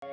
Today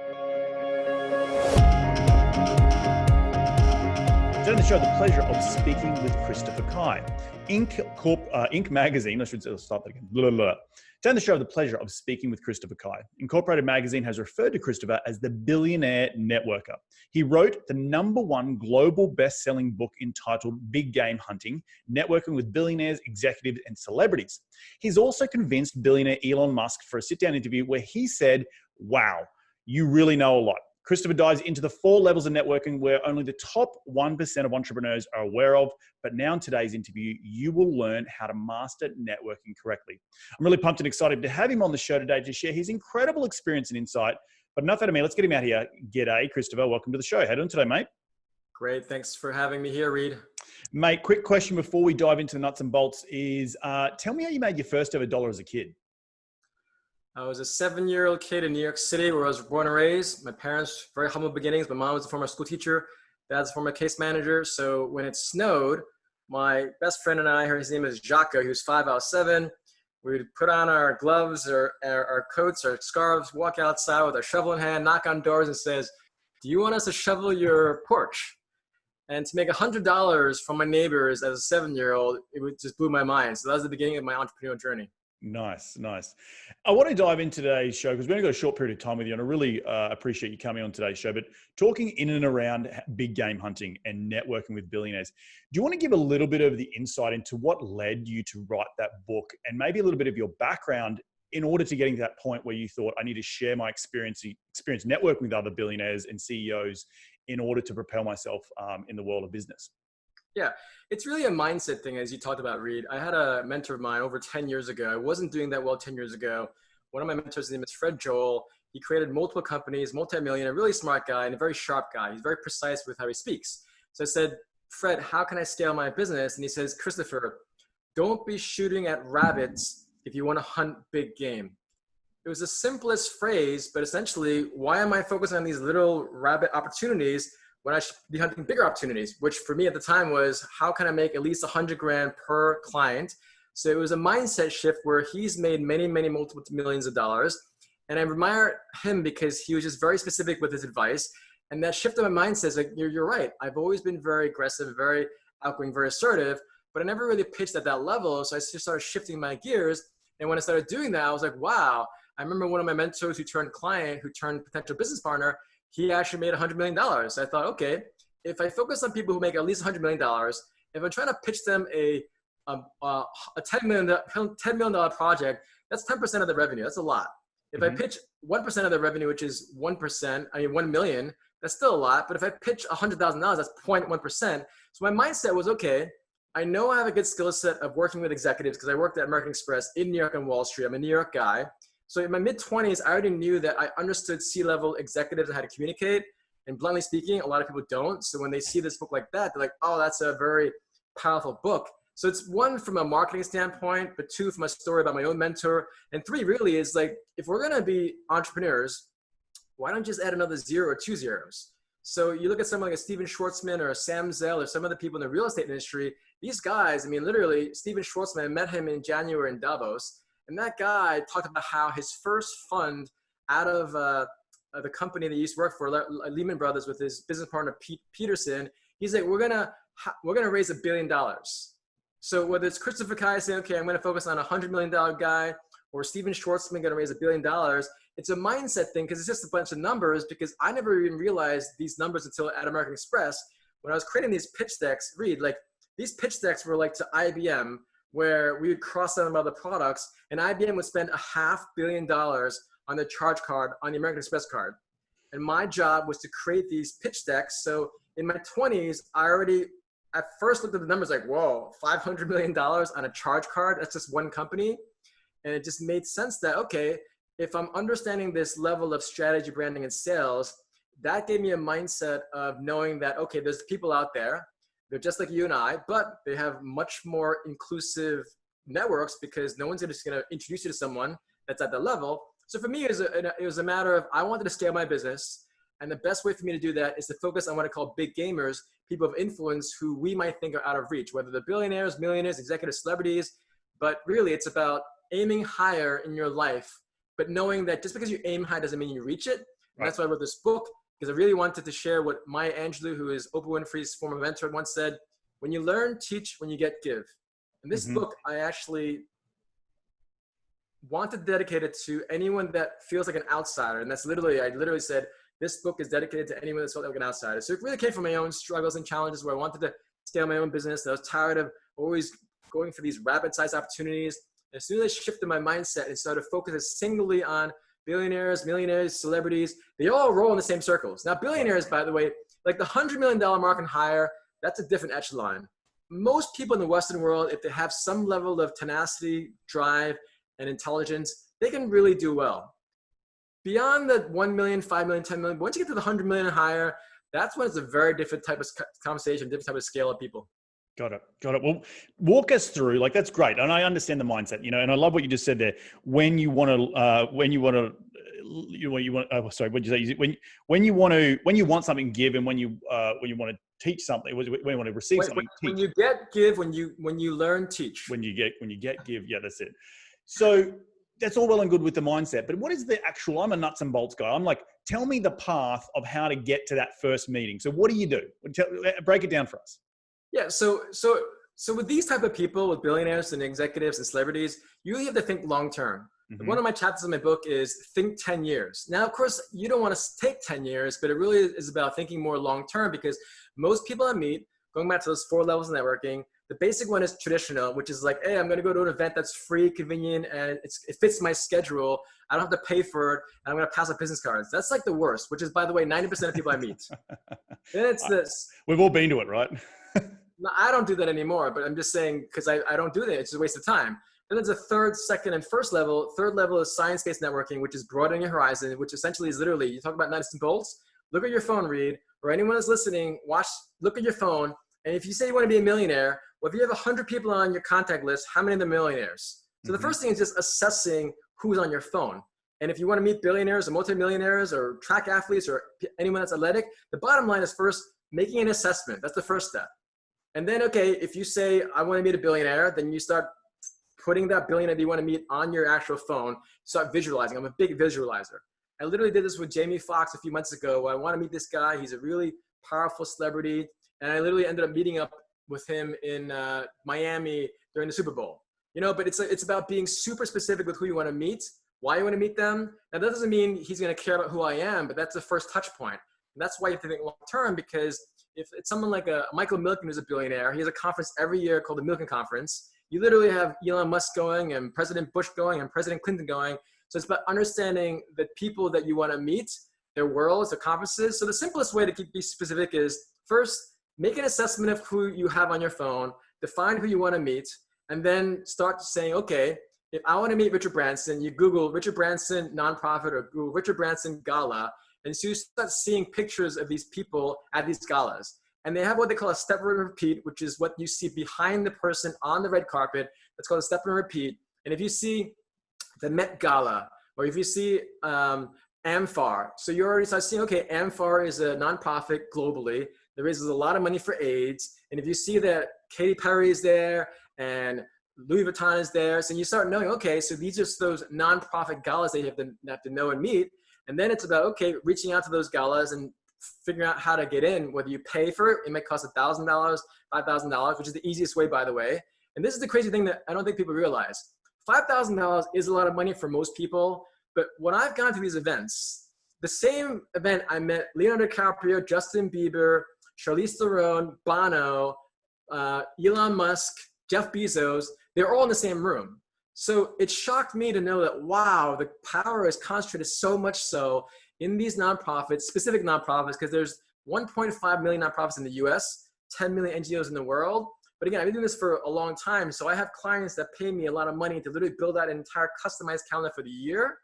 on the show, the pleasure of speaking with Christopher Kai. Inc. Magazine, I should start that again. Today on the show, the pleasure of speaking with Christopher Kai. Incorporated Magazine has referred to Christopher as the billionaire networker. He wrote the #1 global best-selling book entitled Big Game Hunting, Networking with Billionaires, Executives, and Celebrities. He's also convinced billionaire Elon Musk for a sit-down interview where he said, "Wow, you really know a lot." Christopher dives into the 4 levels of networking where only the top 1% of entrepreneurs are aware of. But now in today's interview, you will learn how to master networking correctly. I'm really pumped and excited to have him on the show today to share his incredible experience and insight. But enough out of me, let's get him out here. G'day, Christopher. Welcome to the show. How are you doing today, mate? Great. Thanks for having me here, Reed. Mate, quick question before we dive into the nuts and bolts is, tell me how you made your first ever dollar as a kid. I was a 7-year-old kid in New York City where I was born and raised. My parents, very humble beginnings. My mom was a former school teacher. Dad's a former case manager. So when it snowed, my best friend and I, his name is Jacques, he was 5, I was 7. We would put on our gloves, or our coats, our scarves, walk outside with our shovel in hand, knock on doors and says, "Do you want us to shovel your porch?" And to make $100 from my neighbors as a 7-year-old, it just blew my mind. So that was the beginning of my entrepreneurial journey. Nice. I want to dive into today's show because we've only got a short period of time with you, and I really appreciate you coming on today's show. But talking in and around big game hunting and networking with billionaires, do you want to give a little bit of the insight into what led you to write that book and maybe a little bit of your background in order to getting to that point where you thought, I need to share my experience networking with other billionaires and CEOs in order to propel myself in the world of business? Yeah, it's really a mindset thing, as you talked about, Reed. I had a mentor of mine over 10 years ago. I wasn't doing that well 10 years ago. One of my mentors, his name is Fred Joel. He created multiple companies, multi-millionaire, really smart guy and a very sharp guy. He's very precise with how he speaks. So I said, "Fred, how can I scale my business?" And he says, "Christopher, don't be shooting at rabbits if you want to hunt big game." It was the simplest phrase, but essentially, why am I focusing on these little rabbit opportunities when I should be hunting bigger opportunities, which for me at the time was, how can I make at least 100 grand per client? So it was a mindset shift where he's made many multiple millions of dollars. And I admire him because he was just very specific with his advice. And that shift of my mindset is like, you're right. I've always been very aggressive, very outgoing, very assertive, but I never really pitched at that level. So I just started shifting my gears. And when I started doing that, I was like, wow. I remember one of my mentors who turned client, who turned potential business partner, he actually made $100 million. So I thought, okay, if I focus on people who make at least $100 million, if I'm trying to pitch them a $10 million project, that's 10% of the revenue. That's a lot. If I pitch 1% of the revenue, which is 1 million, that's still a lot. But if I pitch $100,000, that's 0.1%. So my mindset was, okay, I know I have a good skill set of working with executives because I worked at American Express in New York and Wall Street. I'm a New York guy. So in my mid-20s, I already knew that I understood C-level executives and how to communicate. And bluntly speaking, a lot of people don't. So when they see this book like that, they're like, oh, that's a very powerful book. So it's 1, from a marketing standpoint, but 2, from a story about my own mentor. And 3, really is like, if we're going to be entrepreneurs, why don't you just add another 0 or 2 zeros? So you look at someone like a Steven Schwartzman or a Sam Zell or some of the people in the real estate industry, these guys, I mean, literally, Steven Schwartzman, I met him in January in Davos. And that guy talked about how his first fund out of the company that he used to work for, Lehman Brothers, with his business partner, Pete Peterson, he's like, we're gonna raise $1 billion. So whether it's Christopher Kai saying, okay, I'm gonna focus on a $100 million guy, or Steven Schwartzman gonna raise $1 billion, it's a mindset thing because it's just a bunch of numbers, because I never even realized these numbers until at American Express. When I was creating these pitch decks, Reed, like these pitch decks were like to IBM, where we would cross them other products, and IBM would spend $500 million on the charge card, on the American Express card. And my job was to create these pitch decks. So in my 20s, I already at first looked at the numbers like, whoa, $500 million on a charge card, that's just one company. And it just made sense that, okay, if I'm understanding this level of strategy, branding, and sales, that gave me a mindset of knowing that, okay, there's people out there, they're just like you and I, but they have much more inclusive networks because no one's just going to introduce you to someone that's at that level. So for me, it was a matter of, I wanted to scale my business. And the best way for me to do that is to focus on what I call big gamers, people of influence who we might think are out of reach, whether they're billionaires, millionaires, executive celebrities. But really, it's about aiming higher in your life, but knowing that just because you aim high doesn't mean you reach it. And that's why I wrote this book, because I really wanted to share what Maya Angelou, who is Oprah Winfrey's former mentor, once said: when you learn, teach; when you get, give. And this book, I actually want to dedicate it to anyone that feels like an outsider. And that's literally, I literally said, this book is dedicated to anyone that felt like an outsider. So it really came from my own struggles and challenges where I wanted to scale my own business. And I was tired of always going for these rapid-sized opportunities. And as soon as I shifted my mindset and started focusing singly on billionaires, millionaires, celebrities, they all roll in the same circles. Now, billionaires, by the way, like the $100 million mark and higher, that's a different echelon. Most people in the Western world, if they have some level of tenacity, drive, and intelligence, they can really do well. Beyond the 1 million, 5 million, 10 million, once you get to the 100 million and higher, that's when it's a very different type of conversation, different type of scale of people. Got it. Got it. Well, walk us through, like, that's great. And I understand the mindset, you know, and I love what you just said there. When you want to, when you want, when you want something, give, and when you want to teach something, when you want to receive something, teach. When you get, give, when you learn, teach. When you get, give. Yeah, that's it. So that's all well and good with the mindset, but what is the actual, I'm a nuts and bolts guy. I'm like, tell me the path of how to get to that first meeting. So what do you do? Break it down for us. Yeah. So with these type of people, with billionaires and executives and celebrities, you really have to think long-term. One of my chapters in my book is think 10 years. Now, of course, you don't want to take 10 years, but it really is about thinking more long-term, because most people I meet, going back to those 4 levels of networking, the basic one is traditional, which is like, hey, I'm going to go to an event that's free, convenient, and it fits my schedule. I don't have to pay for it, and I'm going to pass out business cards. That's like the worst, which is, by the way, 90% of people I meet. Then it's this. We've all been to it, right? No, I don't do that anymore, but I'm just saying, because I don't do that. It's just a waste of time. Then there's a third, second, and first level. Third level is science-based networking, which is broadening your horizon, which essentially is literally, you talk about nuts and bolts, look at your phone, Reed, or anyone that's listening, look at your phone, and if you say you want to be a millionaire, well, if you have 100 people on your contact list, how many of them are millionaires? So the first thing is just assessing who's on your phone. And if you want to meet billionaires or multimillionaires or track athletes or anyone that's athletic, the bottom line is first making an assessment. That's the first step. And then, okay, if you say, I want to meet a billionaire, then you start putting that billionaire that you want to meet on your actual phone, start visualizing. I'm a big visualizer. I literally did this with Jamie Foxx a few months ago. I want to meet this guy. He's a really powerful celebrity. And I literally ended up meeting up with him in Miami during the Super Bowl. You know, but it's about being super specific with who you want to meet, why you want to meet them. Now, that doesn't mean he's going to care about who I am, but that's the first touch point. And that's why you have to think long term, because if it's someone like Michael Milken, who's a billionaire, he has a conference every year called the Milken Conference. You literally have Elon Musk going and President Bush going and President Clinton going. So it's about understanding the people that you want to meet, their worlds, their conferences. So the simplest way to be specific is first, make an assessment of who you have on your phone, define who you want to meet, and then start saying, okay, if I want to meet Richard Branson, you Google Richard Branson nonprofit or Google Richard Branson gala, and so you start seeing pictures of these people at these galas. And they have what they call a step and repeat, which is what you see behind the person on the red carpet. That's called a step and repeat. And if you see the Met Gala, or if you see AmFAR, so you already start seeing, okay, AmFAR is a nonprofit globally that raises a lot of money for AIDS. And if you see that Katy Perry is there and Louis Vuitton is there, so you start knowing, okay, so these are those nonprofit galas that you have to know and meet. And then it's about, okay, reaching out to those galas and figuring out how to get in, whether you pay for it. It might cost $1,000, $5,000, which is the easiest way, by the way. And this is the crazy thing that I don't think people realize. $5,000 is a lot of money for most people. But when I've gone to these events, the same event, I met Leonardo DiCaprio, Justin Bieber, Charlize Theron, Bono, Elon Musk, Jeff Bezos. They're all in the same room. So it shocked me to know that, wow, the power is concentrated so much so in these nonprofits, specific nonprofits, because there's 1.5 million nonprofits in the US, 10 million NGOs in the world. But again, I've been doing this for a long time. So I have clients that pay me a lot of money to literally build out an entire customized calendar for the year,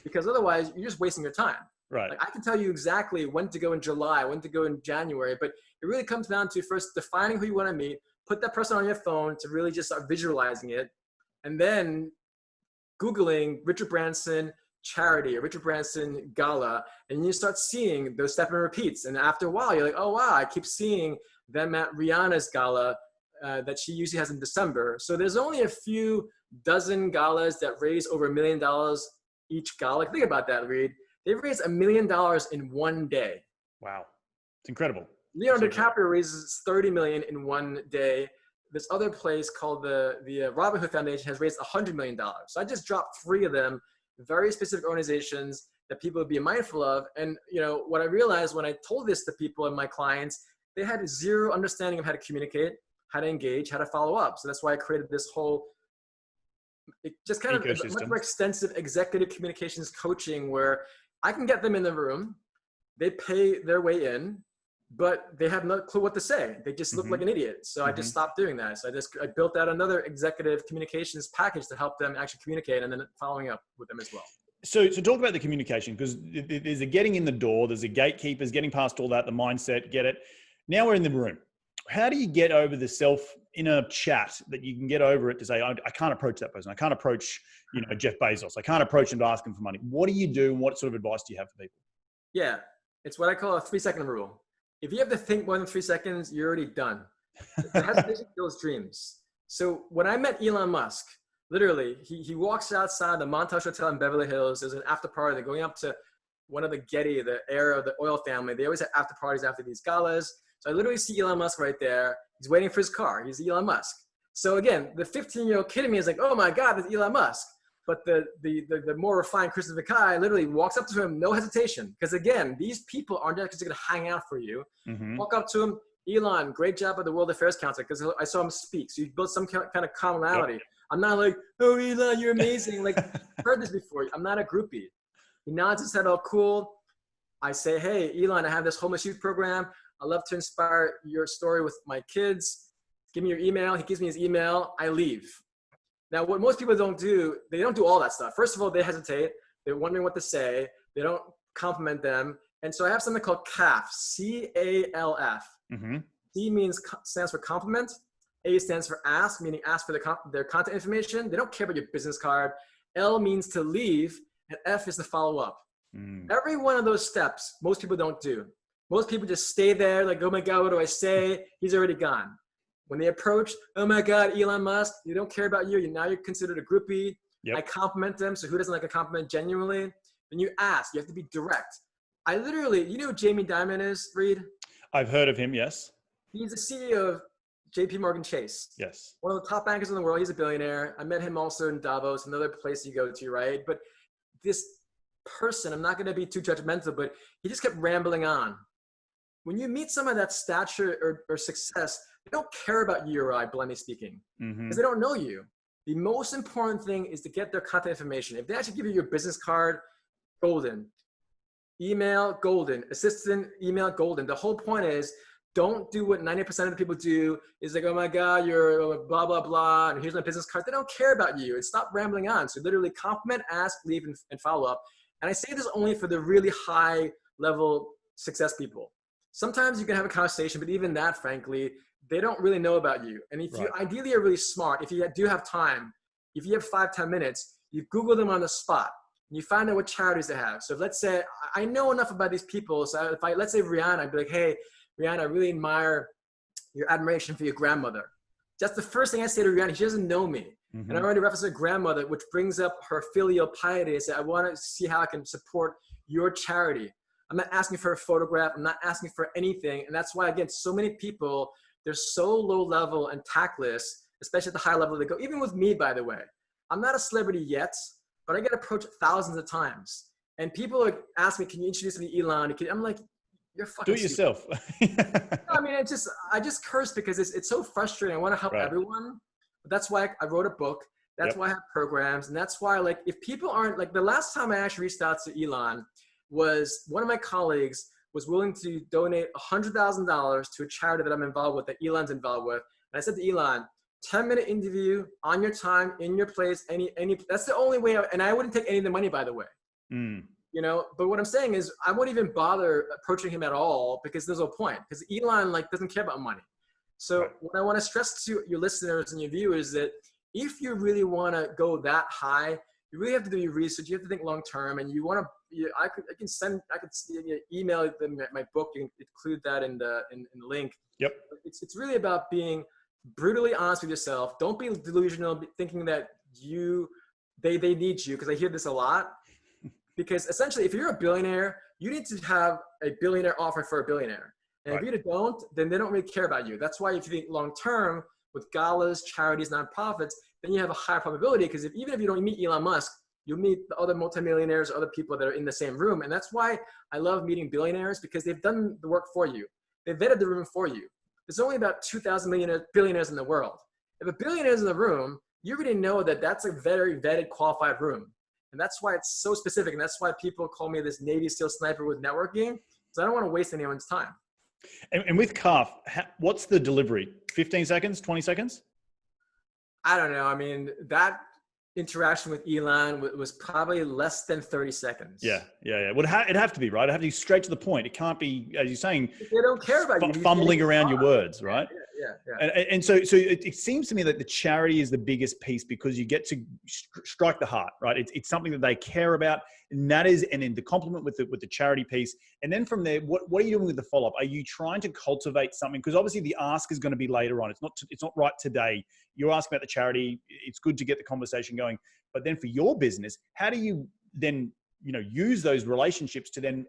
because otherwise you're just wasting your time. Right. Like, I can tell you exactly when to go in July, when to go in January, but it really comes down to first defining who you want to meet, put that person on your phone to really just start visualizing it, and then Googling Richard Branson charity or Richard Branson gala, and you start seeing those step and repeats. And after a while, you're like, oh, wow, I keep seeing them at Rihanna's gala that she usually has in December. So there's only a few dozen galas that raise over $1 million each gala. Think about that, Reed. They've raised $1 million in one day. Wow. It's incredible. Leonardo DiCaprio raises 30 million in one day. This other place called the Robin Foundation has raised $100 million. So I just dropped 3 of them, very specific organizations that people would be mindful of. And you know what I realized when I told this to people and my clients, they had zero understanding of how to communicate, how to engage, how to follow up. So that's why I created this whole, it just kind of a much more extensive executive communications coaching where I can get them in the room, they pay their way in, but they have no clue what to say. They just look like an idiot. So I just stopped doing that. So I built out another executive communications package to help them actually communicate and then following up with them as well. So talk about the communication, because there's a getting in the door, there's a gatekeepers, getting past all that, the mindset, get it. Now we're in the room. How do you get over the self in a chat that you can get over it to say, I can't approach that person. I can't approach, you know, Jeff Bezos. I can't approach him to ask him for money. What do you do? And what sort of advice do you have for people? Yeah, it's what I call a 3-second rule. If you have to think more than 3 seconds, you're already done. The hesitation kills dreams. So when I met Elon Musk, literally, he walks outside the Montage Hotel in Beverly Hills. There's an after party. They're going up to one of the Getty, the heir of the oil family. They always have after parties after these galas. So I literally see Elon Musk right there. He's waiting for his car. He's Elon Musk. So again, the 15-year-old kid in me is like, oh my God, it's Elon Musk. But the more refined Christopher Kai literally walks up to him, no hesitation. Because again, these people aren't just going to hang out for you. Walk up to him, Elon, great job at the World Affairs Council, because I saw him speak. So you built some kind of commonality. Yep. I'm not like, oh, Elon, you're amazing. Like, I've heard this before. I'm not a groupie. He nods his head, oh, cool. I say, hey, Elon, I have this homeless youth program. I'd love to inspire your story with my kids. Give me your email. He gives me his email. I leave. Now, what most people don't do, they don't do all that stuff. First of all, they hesitate. They're wondering what to say. They don't compliment them. And so I have something called CALF, C-A-L-F. C stands for compliment. A stands for ask, meaning ask for their contact information. They don't care about your business card. L means to leave, and F is to follow up. Every one of those steps, most people don't do. Most people just stay there like, oh my God, what do I say? He's already gone. When they approach, oh my God, Elon Musk, you don't care about you. Now you're considered a groupie. Yep. I compliment them. So who doesn't like a compliment genuinely? Then you ask, you have to be direct. I literally, you know who Jamie Dimon is, Reed? I've heard of him, yes. He's the CEO of JP Morgan Chase. Yes. One of the top bankers in the world. He's a billionaire. I met him also in Davos, another place you go to, right? But this person, I'm not going to be too judgmental, but he just kept rambling on. When you meet someone of that stature or success, they don't care about you or I, bluntly speaking, because they don't know you. The most important thing is to get their contact information. If they actually give you your business card, golden. Email, golden. Assistant, email, golden. The whole point is, don't do what 90% of the people do is like, oh my God, you're blah, blah, blah, and here's my business card. They don't care about you. And stop rambling on. So literally compliment, ask, leave, and follow up. And I say this only for the really high level success people. Sometimes you can have a conversation, but even that, frankly, they don't really know about you. And if you ideally are really smart, if you do have time, if you have 5-10 minutes, you Google them on the spot and you find out what charities they have. So if, let's say, I know enough about these people. So if let's say Rihanna, I'd be like, hey, Rihanna, I really admire your admiration for your grandmother. That's the first thing I say to Rihanna. She doesn't know me. And I already referenced her grandmother, which brings up her filial piety. I said, I want to see how I can support your charity. I'm not asking for a photograph. I'm not asking for anything. And that's why, again, so many people, they're so low level and tactless, especially at the high level they go. Even with me, by the way, I'm not a celebrity yet, but I get approached thousands of times. And people ask me, can you introduce me to Elon? I'm like, you're fucking do it yourself. I mean, I just curse because it's so frustrating. I want to help everyone. But that's why I wrote a book. That's why I have programs. And that's why, like, if people aren't, like, the last time I actually reached out to Elon was one of my colleagues was willing to donate $100,000 to a charity that I'm involved with, that Elon's involved with. And I said to Elon, 10-minute interview on your time, in your place, any, that's the only way. And I wouldn't take any of the money, by the way. You know, but what I'm saying is I won't even bother approaching him at all because there's no point, because Elon doesn't care about money. So what I want to stress to your listeners and your viewers is that if you really want to go that high, you really have to do your research. You have to think long-term, and you want to, I could email them my book. You can include that in the link. Yep. It's really about being brutally honest with yourself. Don't be delusional, thinking that they need you, because I hear this a lot. Because essentially, if you're a billionaire, you need to have a billionaire offer for a billionaire. And Right. if you don't, then they don't really care about you. That's why if you think long-term with galas, charities, nonprofits, then you have a higher probability, because even if you don't meet Elon Musk, you'll meet the other multimillionaires, other people that are in the same room. And that's why I love meeting billionaires, because they've done the work for you. They vetted the room for you. There's only about 2,000 billionaires in the world. If a billionaire is in the room, you already know that that's a very vetted, qualified room. And that's why it's so specific. And that's why people call me this Navy SEAL sniper with networking, because I don't want to waste anyone's time. And with Calf, what's the delivery? 15 seconds, 20 seconds? I don't know. I mean, that interaction with Elon was probably less than 30 seconds. Yeah. Well, it'd have to be, right? It'd have to be straight to the point. It can't be, as you're saying, they don't care about you. Fumbling around your words, right? Yeah. And so it seems to me that the charity is the biggest piece, because you get to strike the heart, right? It's something that they care about, and that is, and then the compliment with the charity piece. And then from there, what are you doing with the follow-up? Are you trying to cultivate something? Because obviously the ask is going to be later on. It's not right today. You're asking about the charity. It's good to get the conversation going. But then for your business, how do you then, use those relationships to then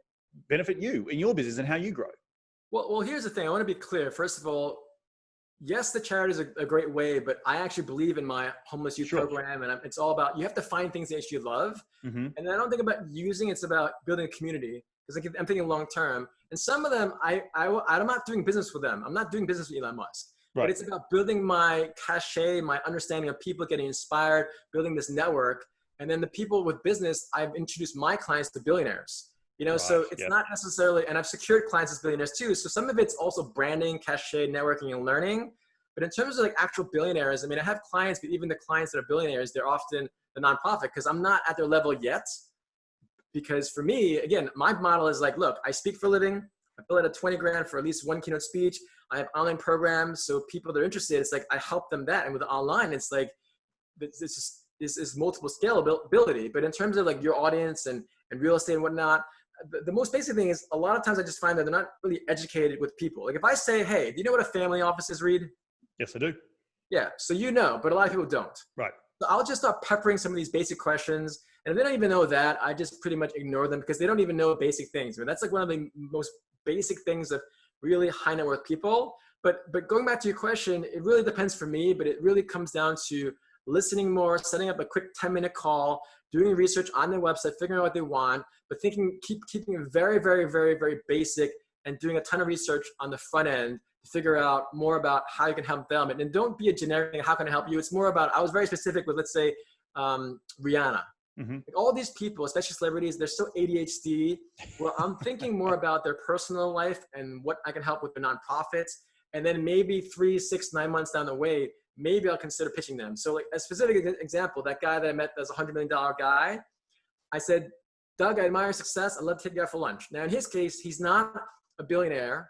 benefit you in your business and how you grow? Well, here's the thing. I want to be clear. First of all, yes, the charity is a great way, but I actually believe in my homeless youth program, and it's all about, you have to find things that you love. Mm-hmm. And I don't think about using, it's about building a community, because I'm thinking long-term. And some of them, I'm not doing business with them. I'm not doing business with Elon Musk. Right. But it's about building my cachet, my understanding of people getting inspired, building this network. And then the people with business, I've introduced my clients to billionaires. So it's not necessarily, and I've secured clients as billionaires too. So some of it's also branding, cachet, networking, and learning. But in terms of like actual billionaires, I mean, I have clients, but even the clients that are billionaires, they're often the nonprofit, because I'm not at their level yet. Because for me, again, my model is like, look, I speak for a living. I bill at $20,000 for at least one keynote speech. I have online programs. So people that are interested, it's like, I help them that. And with online, it's like, this is multiple scalability. But in terms of like your audience and real estate and whatnot, the most basic thing is, a lot of times I just find that they're not really educated with people. Like if I say, hey, do you know what a family office is, Reed? Yes, I do. Yeah, so but a lot of people don't. Right. So I'll just start peppering some of these basic questions. And if they don't even know that, I just pretty much ignore them, because they don't even know basic things. I mean, that's like one of the most basic things of really high net worth people. But going back to your question, it really depends for me, but it really comes down to listening more, setting up a quick 10-minute call, doing research on their website, figuring out what they want, but keeping it very, very, very, very basic, and doing a ton of research on the front end to figure out more about how you can help them. And don't be a generic thing, how can I help you? It's more about, I was very specific with, let's say, Rihanna. Mm-hmm. Like all these people, especially celebrities, they're so ADHD. Well, I'm thinking more about their personal life and what I can help with the nonprofits. And then maybe 3, 6, 9 months down the way, maybe I'll consider pitching them. So like a specific example, that guy that I met that's $100 million guy, I said, Doug, I admire your success. I'd love to take you out for lunch. Now in his case, he's not a billionaire.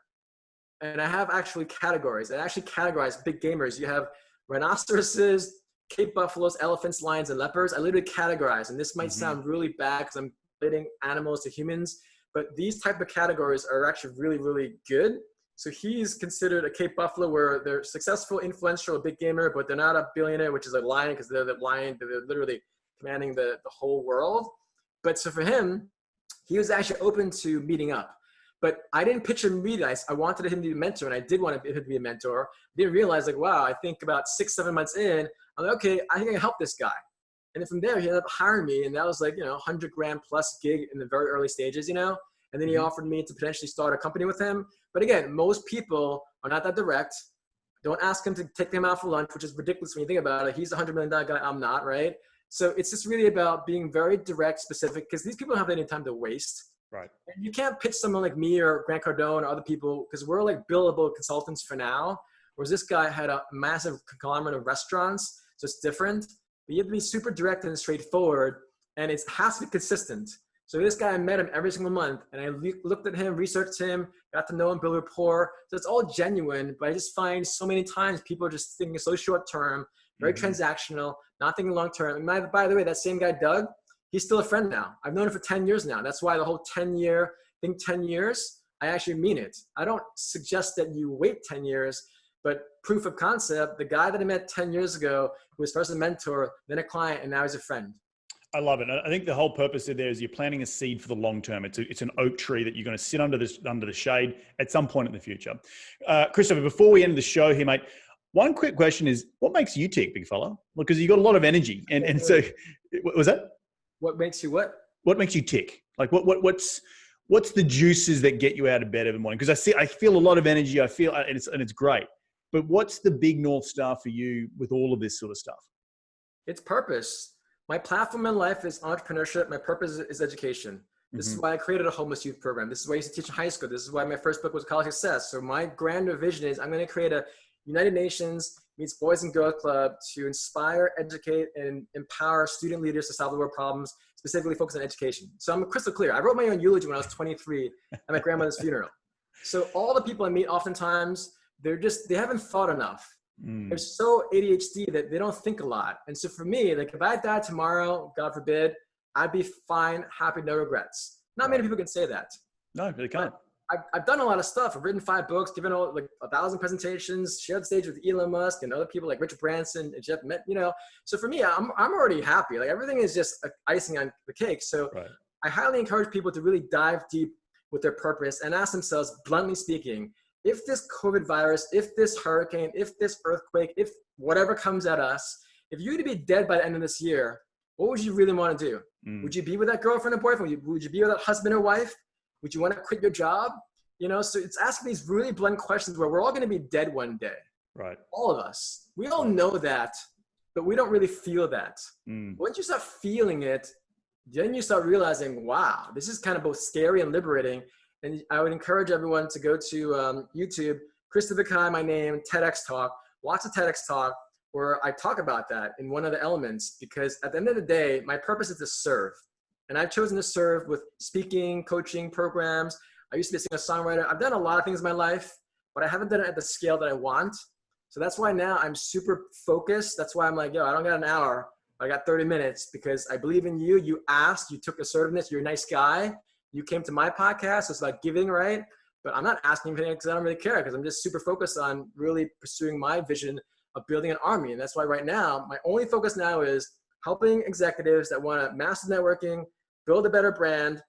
And I have actually categories. I actually categorize big gamers. You have rhinoceroses, Cape buffaloes, elephants, lions, and leopards. I literally categorize. And this might sound really bad because I'm relating animals to humans, but these type of categories are actually really, really good. So he's considered a Cape buffalo, where they're successful, influential, a big gamer, but they're not a billionaire, which is a lion, because they're the lion. They're literally commanding the whole world. But so for him, he was actually open to meeting up. But I didn't pitch him really. I wanted him to be a mentor, and I did want him to be a mentor. I didn't realize, like, wow, I think about 6, 7 months in, I'm like, okay, I think I can help this guy. And then from there, he ended up hiring me, and that was like, $100,000 plus gig in the very early stages, And then he offered me to potentially start a company with him. But again, most people are not that direct. Don't ask him to take them out for lunch, which is ridiculous when you think about it. He's a $100 million guy, I'm not, right? So it's just really about being very direct, specific, because these people don't have any time to waste. Right. And you can't pitch someone like me or Grant Cardone or other people, because we're like billable consultants for now, whereas this guy had a massive conglomerate of restaurants, so it's different. But you have to be super direct and straightforward, and it has to be consistent. So this guy, I met him every single month, and I looked at him, researched him, got to know him, build rapport. So it's all genuine, but I just find so many times people are just thinking so short term, very transactional, not thinking long term. And by the way, that same guy, Doug, he's still a friend now. I've known him for 10 years now. That's why the whole 10 years, I actually mean it. I don't suggest that you wait 10 years, but proof of concept, the guy that I met 10 years ago, who was first a mentor, then a client, and now he's a friend. I love it. I think the whole purpose of there is you're planting a seed for the long term. It's an oak tree that you're going to sit under the shade at some point in the future. Christopher, before we end the show here, mate, one quick question is, what makes you tick, big fella? Because you've got a lot of energy. And so, what was that? What makes you what? What makes you tick? Like what's the juices that get you out of bed every morning? Because I feel a lot of energy. I feel, and it's great. But what's the big North Star for you with all of this sort of stuff? It's purpose. My platform in life is entrepreneurship. My purpose is education. This is why I created a homeless youth program. This is why I used to teach in high school. This is why my first book was College Success. So my grander vision is I'm going to create a United Nations meets Boys and Girls Club to inspire, educate, and empower student leaders to solve the world problems, specifically focused on education. So I'm crystal clear. I wrote my own eulogy when I was 23 at my grandmother's funeral. So all the people I meet oftentimes, they haven't thought enough. They're so ADHD that they don't think a lot. And so for me, like if I died tomorrow, God forbid, I'd be fine, happy, no regrets. Not many people can say that. No, they can't. I've done a lot of stuff. I've written 5 books, given like 1,000 presentations, shared the stage with Elon Musk and other people like Richard Branson and Jeff, So for me, I'm already happy. Like everything is just icing on the cake. So I highly encourage people to really dive deep with their purpose and ask themselves, bluntly speaking, if this COVID virus, if this hurricane, if this earthquake, if whatever comes at us, if you were to be dead by the end of this year, what would you really want to do? Would you be with that girlfriend or boyfriend? Would you be with that husband or wife? Would you want to quit your job? So it's asking these really blunt questions where we're all going to be dead one day. Right. All of us. We all know that, but we don't really feel that. Once you start feeling it, then you start realizing, wow, this is kind of both scary and liberating. And I would encourage everyone to go to YouTube, Christopher Kai, my name, TEDx Talk. Watch a TEDx Talk where I talk about that in one of the elements, because at the end of the day, my purpose is to serve. And I've chosen to serve with speaking, coaching programs. I used to be a singer-songwriter. I've done a lot of things in my life, but I haven't done it at the scale that I want. So that's why now I'm super focused. That's why I'm like, I don't got an hour, but I got 30 minutes because I believe in you. You asked, you took assertiveness. You're a nice guy. You came to my podcast. So it's about giving, right? But I'm not asking for anything because I don't really care, because I'm just super focused on really pursuing my vision of building an army. And that's why right now, my only focus now is helping executives that want to master networking, build a better brand,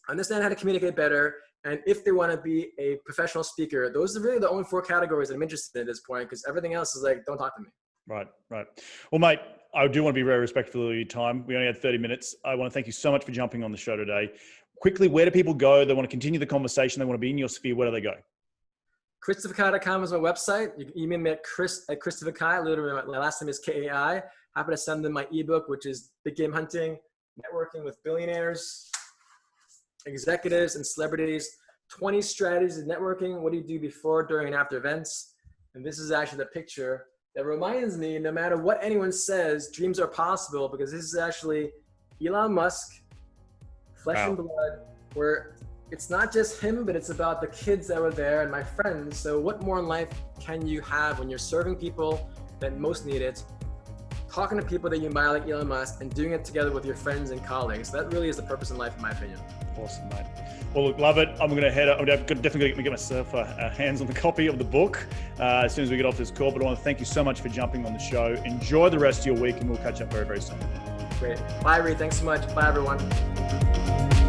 understand how to communicate better, and if they want to be a professional speaker. Those are really the only 4 categories that I'm interested in at this point, because everything else is like, don't talk to me. Right. Well, mate, I do want to be very respectful of your time. We only had 30 minutes. I want to thank you so much for jumping on the show today. Quickly, where do people go? They want to continue the conversation. They want to be in your sphere. Where do they go? ChristopherKai.com is my website. You can email me at Chris@ChristopherKai. Literally, my last name is Kai. Happy to send them my ebook, which is Big Game Hunting, Networking with Billionaires, Executives, and Celebrities. 20 strategies of networking. What do you do before, during, and after events? And this is actually the picture that reminds me, no matter what anyone says, dreams are possible, because this is actually Elon Musk, flesh and blood, where it's not just him, but it's about the kids that were there and my friends. So what more in life can you have when you're serving people that most need it, talking to people that you admire like Elon Musk, and doing it together with your friends and colleagues? That really is the purpose in life, in my opinion. Awesome, mate. Well, look, love it. I'm going to head up. I'm definitely going to get myself hands on the copy of the book as soon as we get off this call. But I want to thank you so much for jumping on the show. Enjoy the rest of your week, and we'll catch up very, very soon. Great. Bye, Reed. Thanks so much. Bye, everyone.